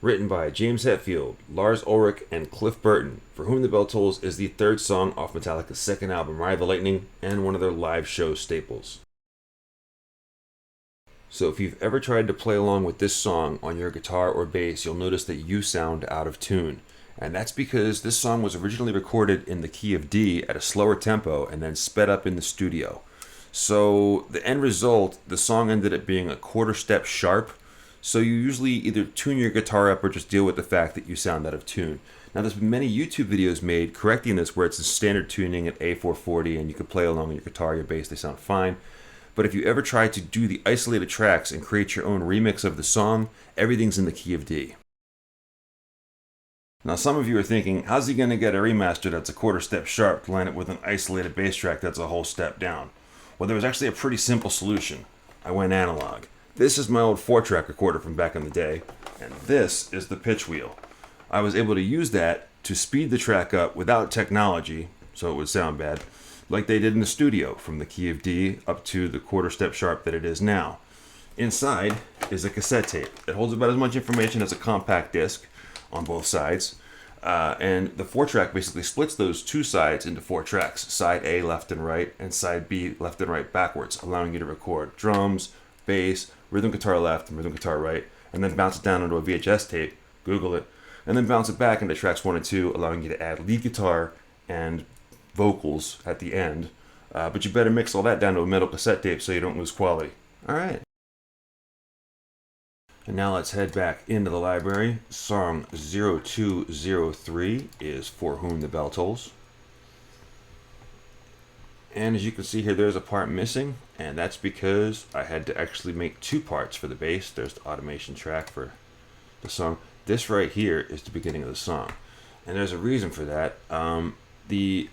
Written by James Hetfield, Lars Ulrich, and Cliff Burton. For Whom the Bell Tolls is the third song off Metallica's second album, Ride the Lightning, and one of their live show staples. So if you've ever tried to play along with this song on your guitar or bass, you'll notice that you sound out of tune. And that's because this song was originally recorded in the key of D at a slower tempo and then sped up in the studio. So the end result, the song ended up being a quarter step sharp. So you usually either tune your guitar up or just deal with the fact that you sound out of tune. Now there's been many YouTube videos made correcting this where it's in standard tuning at A440 and you can play along with your guitar, your bass, they sound fine. But if you ever try to do the isolated tracks and create your own remix of the song, everything's in the key of D. Now some of you are thinking, how's he going to get a remaster that's a quarter step sharp to line it with an isolated bass track that's a whole step down? Well, there was actually a pretty simple solution. I went analog. This is my old 4-track recorder from back in the day, and this is the pitch wheel. I was able to use that to speed the track up without technology, so it would sound bad, like they did in the studio, from the key of D up to the quarter step sharp that it is now. Inside is a cassette tape. It holds about as much information as a compact disc on both sides, and the 4-track basically splits those two sides into 4 tracks, side A left and right, and side B left and right backwards, allowing you to record drums, bass, rhythm guitar left and rhythm guitar right, and then bounce it down onto a VHS tape, Google it, and then bounce it back into tracks 1 and 2, allowing you to add lead guitar and vocals at the end. But you better mix all that down to a metal cassette tape so you don't lose quality. Alright. And now let's head back into the library. Song 0203 is For Whom the Bell Tolls. And as you can see here, there's a part missing, and that's because I had to actually make 2 parts for the bass. There's the automation track for the song. This right here is the beginning of the song, and there's a reason for that. The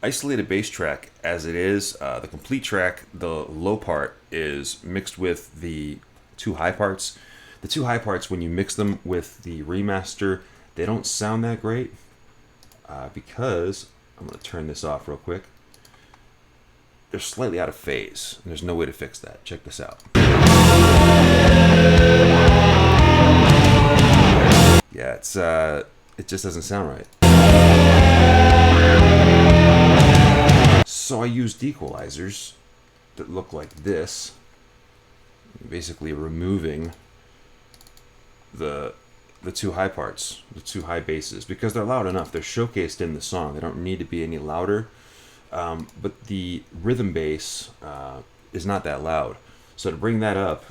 isolated bass track as it is, the complete track, the low part is mixed with the 2 high parts. The 2 high parts, when you mix them with the remaster, they don't sound that great because, I'm going to turn this off real quick, they're slightly out of phase, and there's no way to fix that. Check this out. Yeah, it just doesn't sound right. So I used equalizers that look like this, basically removing the 2 high parts, the 2 high basses, because they're loud enough. They're showcased in the song. They don't need to be any louder. But the rhythm bass is not that loud. So to bring that up,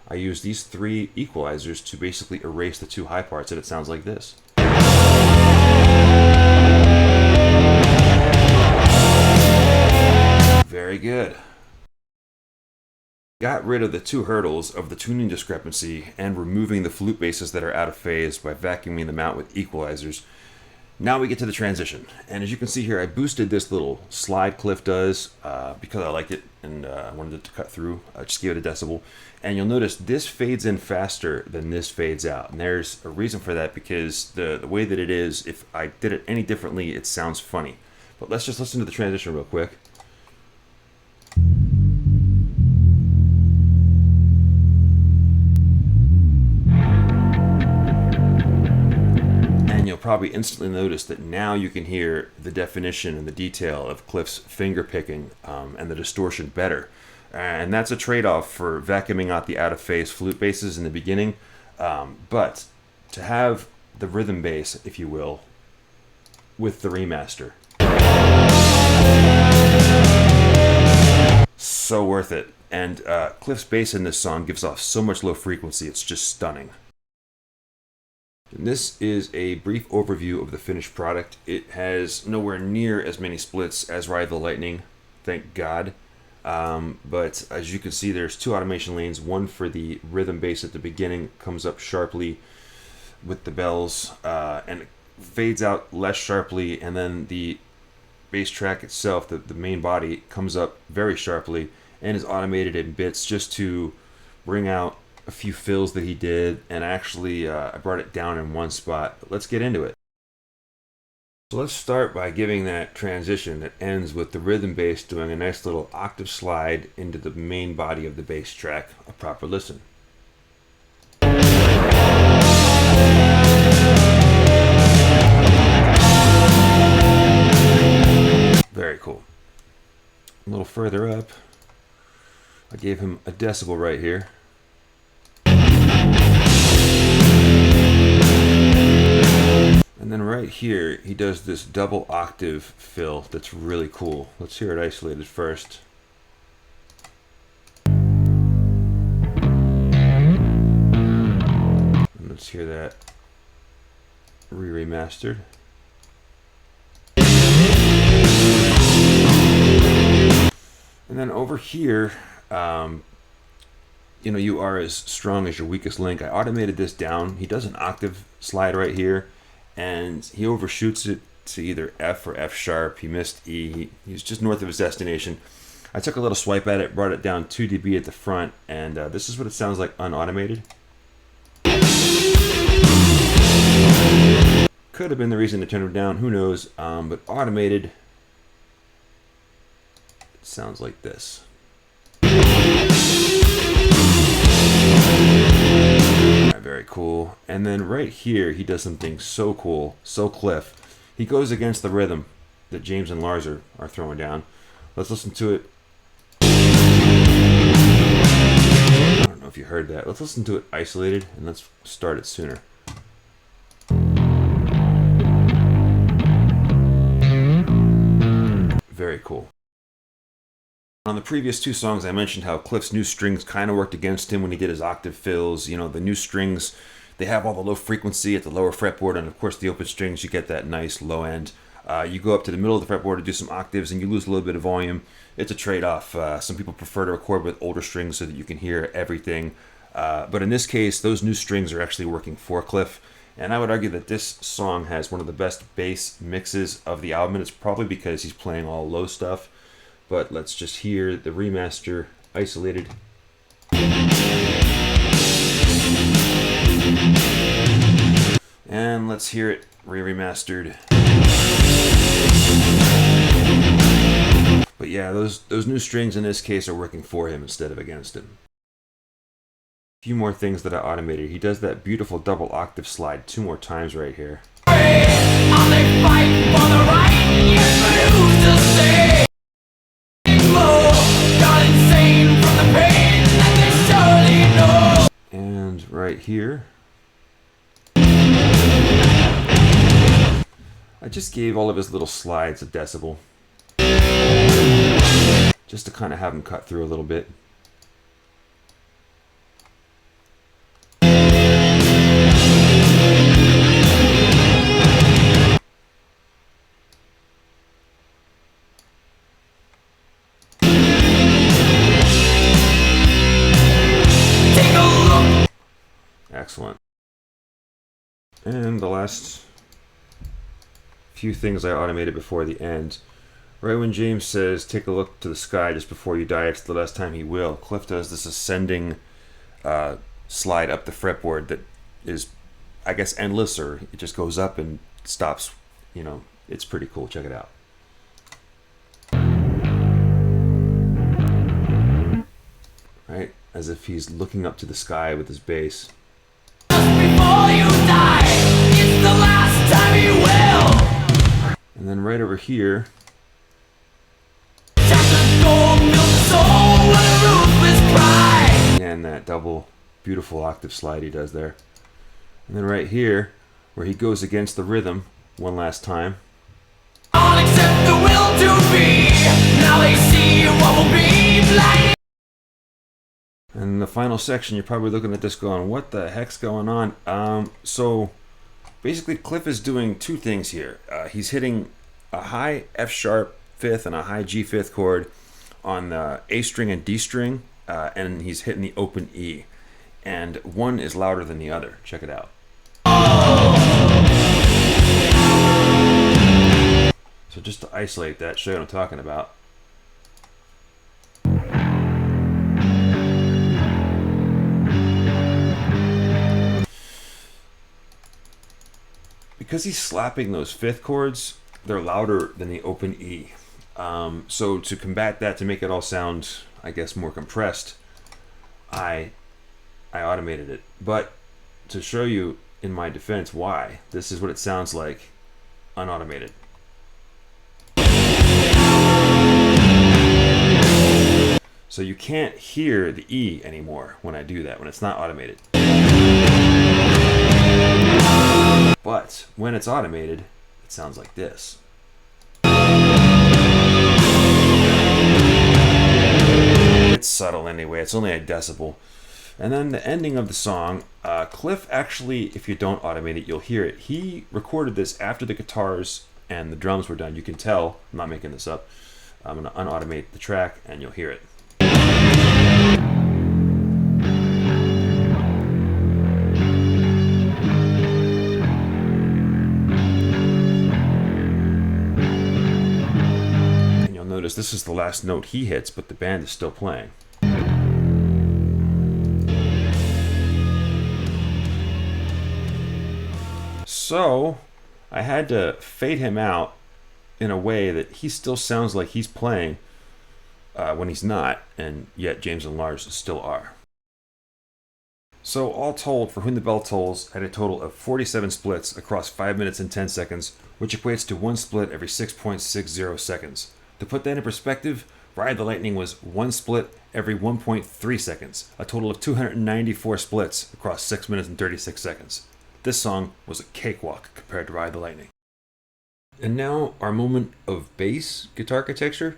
I use these 3 equalizers to basically erase the 2 high parts, and it sounds like this. Very good. Got rid of the 2 hurdles of the tuning discrepancy and removing the flute basses that are out of phase by vacuuming them out with equalizers. Now we get to the transition, and as you can see here, I boosted this little slide Cliff does because I liked it and I wanted it to cut through. I just gave it a decibel, and you'll notice this fades in faster than this fades out, and there's a reason for that because the way that it is, if I did it any differently, it sounds funny. But let's just listen to the transition real quick. You'll probably instantly notice that now you can hear the definition and the detail of Cliff's finger picking and the distortion better. And that's a trade-off for vacuuming out the out-of-phase flute basses in the beginning. But to have the rhythm bass, if you will, with the remaster, so worth it. And Cliff's bass in this song gives off so much low frequency, it's just stunning. And this is a brief overview of the finished product. It has nowhere near as many splits as Ride the Lightning, thank God. But as you can see, there's 2 automation lanes. One for the rhythm bass at the beginning, comes up sharply with the bells, and it fades out less sharply, and then the bass track itself, the main body, comes up very sharply and is automated in bits just to bring out a few fills that he did, and actually I brought it down in one spot. But let's get into it. So let's start by giving that transition that ends with the rhythm bass doing a nice little octave slide into the main body of the bass track a proper listen. Very cool. A little further up, I gave him a decibel right here. And then right here, he does this double octave fill that's really cool. Let's hear it isolated first. And let's hear that re-remastered. And then over here, you know, you are as strong as your weakest link. I automated this down. He does an octave slide right here, and he overshoots it to either F or F sharp. He missed E. He's just north of his destination. I took a little swipe at it, brought it down 2 dB at the front, and this is what it sounds like unautomated. Could have been the reason to turn it down, who knows, but automated, it sounds like this. Very cool. And then right here, he does something so cool, so Cliff. He goes against the rhythm that James and Lars are throwing down. Let's listen to it. I don't know if you heard that. Let's listen to it isolated, and let's start it sooner. Very cool. On the previous 2 songs, I mentioned how Cliff's new strings kind of worked against him when he did his octave fills. You know, the new strings, they have all the low frequency at the lower fretboard, and of course the open strings, you get that nice low end. You go up to the middle of the fretboard to do some octaves, and you lose a little bit of volume. It's a trade-off. Some people prefer to record with older strings so that you can hear everything. But in this case, those new strings are actually working for Cliff. And I would argue that this song has one of the best bass mixes of the album, and it's probably because he's playing all low stuff. But let's just hear the remaster isolated. And let's hear it re-remastered. But yeah, those new strings in this case are working for him instead of against him. A few more things that I automated. He does that beautiful double octave slide 2 more times right here. And right here, I just gave all of his little slides a decibel, just to kind of have him cut through a little bit. Excellent. And the last few things I automated before the end. Right when James says, take a look to the sky just before you die, it's the last time he will, Cliff does this ascending slide up the fretboard that is, I guess, endless, or it just goes up and stops. You know, it's pretty cool. Check it out. Right? As if he's looking up to the sky with his bass. Before you die, it's the last time you will. And then right over here, and that double beautiful octave slide he does there. And then right here, where he goes against the rhythm one last time. All except the will to be. Now they see what will be blind. And in the final section, you're probably looking at this going, what the heck's going on? So basically, Cliff is doing 2 things here. He's hitting a high F sharp 5th and a high G 5th chord on the A string and D string, and he's hitting the open E. And one is louder than the other. Check it out. So just to isolate that, show you what I'm talking about. Because he's slapping those 5th chords, they're louder than the open E. So to combat that, to make it all sound, I guess, more compressed, I automated it. But to show you, in my defense why. This is what it sounds like unautomated. So you can't hear the E anymore when I do that, when it's not automated. But when it's automated, it sounds like this. It's subtle anyway, it's only a decibel. And then the ending of the song, Cliff actually, if you don't automate it, you'll hear it. He recorded this after the guitars and the drums were done. You can tell, I'm not making this up. I'm going to unautomate the track and you'll hear it. And you'll notice this is the last note he hits, but the band is still playing. So I had to fade him out in a way that he still sounds like he's playing when he's not, and yet James and Lars still are. So all told, For Whom the Bell Tolls had a total of 47 splits across 5 minutes and 10 seconds, which equates to one split every 6.60 seconds. To put that in perspective, Ride the Lightning was one split every 1.3 seconds, a total of 294 splits across 6 minutes and 36 seconds. This song was a cakewalk compared to Ride the Lightning. And now our moment of bass guitar architecture.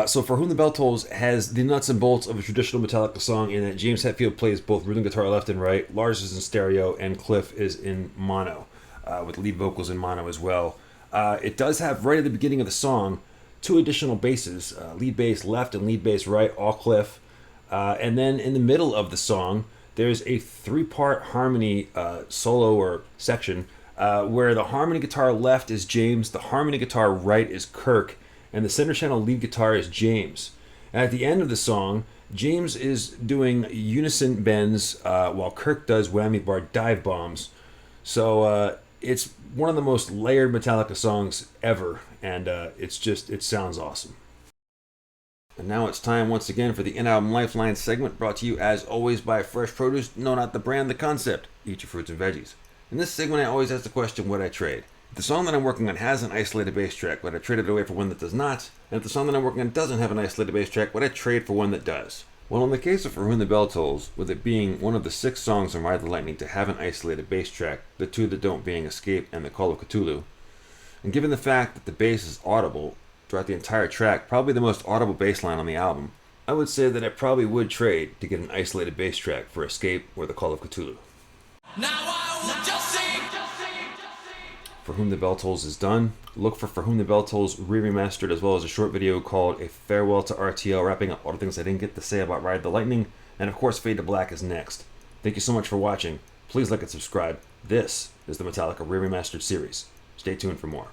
So For Whom the Bell Tolls has the nuts and bolts of a traditional Metallica song in that James Hetfield plays both rhythm guitar left and right, Lars is in stereo, and Cliff is in mono, with lead vocals in mono as well. It does have, right at the beginning of the song, two additional basses, lead bass left and lead bass right, all Cliff. And then in the middle of the song, there's a three-part harmony solo or section where the harmony guitar left is James, the harmony guitar right is Kirk, and the center channel lead guitar is James. And at the end of the song, James is doing unison bends while Kirk does whammy bar dive bombs. So it's one of the most layered Metallica songs ever, and it sounds awesome. And now it's time once again for the in-album Lifeline segment, brought to you as always by Fresh Produce. No, not the brand, the concept. Eat your fruits and veggies. In this segment, I always ask the question, would I trade? If the song that I'm working on has an isolated bass track, would I trade it away for one that does not? And if the song that I'm working on doesn't have an isolated bass track, would I trade for one that does? Well, in the case of For Whom the Bell Tolls, with it being one of the 6 songs on Ride the Lightning to have an isolated bass track, the 2 that don't being Escape and The Call of Cthulhu, and given the fact that the bass is audible throughout the entire track, probably the most audible bass line on the album, I would say that I probably would trade to get an isolated bass track for Escape or The Call of Cthulhu. Now I will just sing. For Whom the Bell Tolls is done. Look for Whom the Bell Tolls Re-Remastered, as well as a short video called A Farewell to RTL, wrapping up all the things I didn't get to say about Ride the Lightning, and of course Fade to Black is next. Thank you so much for watching. Please like and subscribe. This is the Metallica Re-Remastered series. Stay tuned for more.